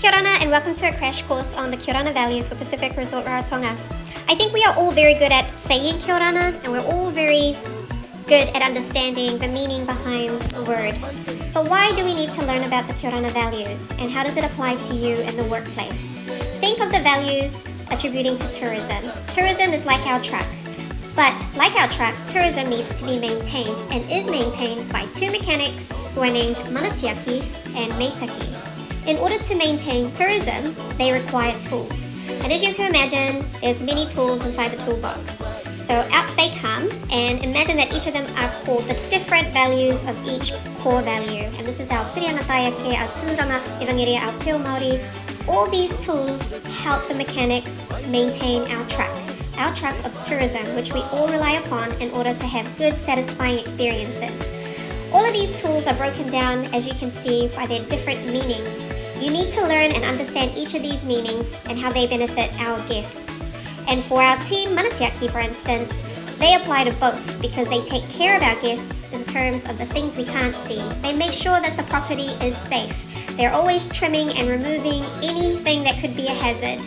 Kia ora and welcome to a crash course on the Kia ora values for Pacific Resort Rarotonga. I think we are all very good at saying Kia ora and we're all very good at understanding the meaning behind the word. But why do we need to learn about the Kia ora values and how does it apply to you in the workplace? Think of the values attributing to tourism. Tourism is like our truck. But like our truck, tourism needs to be maintained and is maintained by two mechanics who are named Tiaki and Meitaki. In order to maintain tourism, they require tools. And as you can imagine, there's many tools inside the toolbox. So out they come, and imagine that each of them are called the different values of each core value. And this is our Tiaki, our Turanga Evangelia, our Peo Maori. All these tools help the mechanics maintain our truck of tourism, which we all rely upon in order to have good, satisfying experiences. All of these tools are broken down, as you can see, by their different meanings. You need to learn and understand each of these meanings and how they benefit our guests. And for our team, Tiaki, for instance, they apply to both because they take care of our guests in terms of the things we can't see. They make sure that the property is safe. They're always trimming and removing anything that could be a hazard.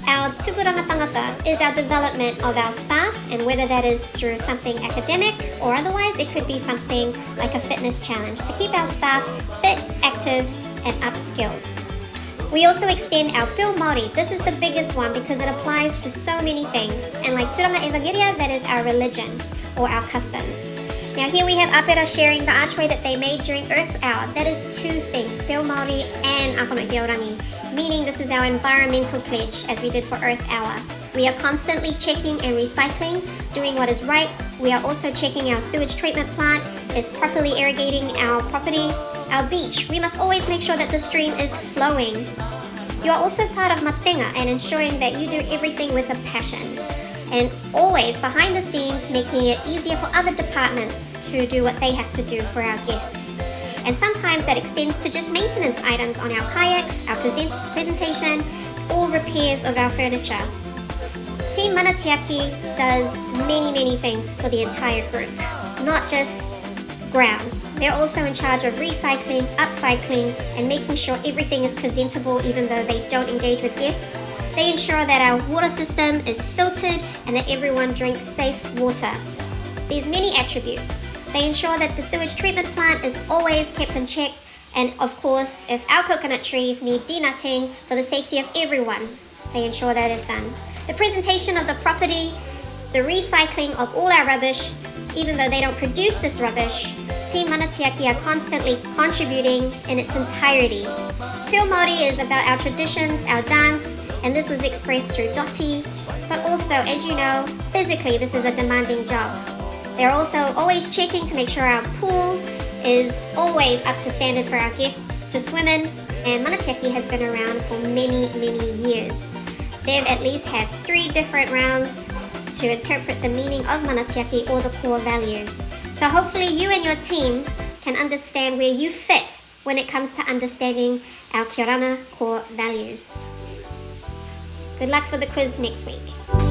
Our tupuranga tangata is our development of our staff, and whether that is through something academic or otherwise, it could be something like a fitness challenge to keep our staff fit, active, and upskilled. We also extend our Peo Maori. This is the biggest one because it applies to so many things. And like Turanga Evangelia, that is our religion or our customs. Now here we have Apera sharing the archway that they made during Earth Hour. That is two things, Peo Maori and Akono Iorangi, meaning this is our environmental pledge as we did for Earth Hour. We are constantly checking and recycling, doing what is right. We are also checking our sewage treatment plant is properly irrigating our property. Our beach, we must always make sure that the stream is flowing. You are also part of Matenga and ensuring that you do everything with a passion. And always behind the scenes making it easier for other departments to do what they have to do for our guests. And sometimes that extends to just maintenance items on our kayaks, our presentation, or repairs of our furniture. Team Tiaki does many things for the entire group, not just grounds. They're also in charge of recycling, upcycling, and making sure everything is presentable even though they don't engage with guests. They ensure that our water system is filtered and that everyone drinks safe water. There's many attributes. They ensure that the sewage treatment plant is always kept in check, and of course, if our coconut trees need denutting for the safety of everyone, they ensure that is done. The presentation of the property, the recycling of all our rubbish, even though they don't produce this rubbish, Team Tiaki are constantly contributing in its entirety. Peo Maori is about our traditions, our dance, and this was expressed through doti, but also, as you know, physically this is a demanding job. They're also always checking to make sure our pool is always up to standard for our guests to swim in, and Tiaki has been around for many years. They've at least had 3 different rounds to interpret the meaning of Tiaki or the core values. So hopefully you and your team can understand where you fit when it comes to understanding our Kia ora core values. Good luck for the quiz next week.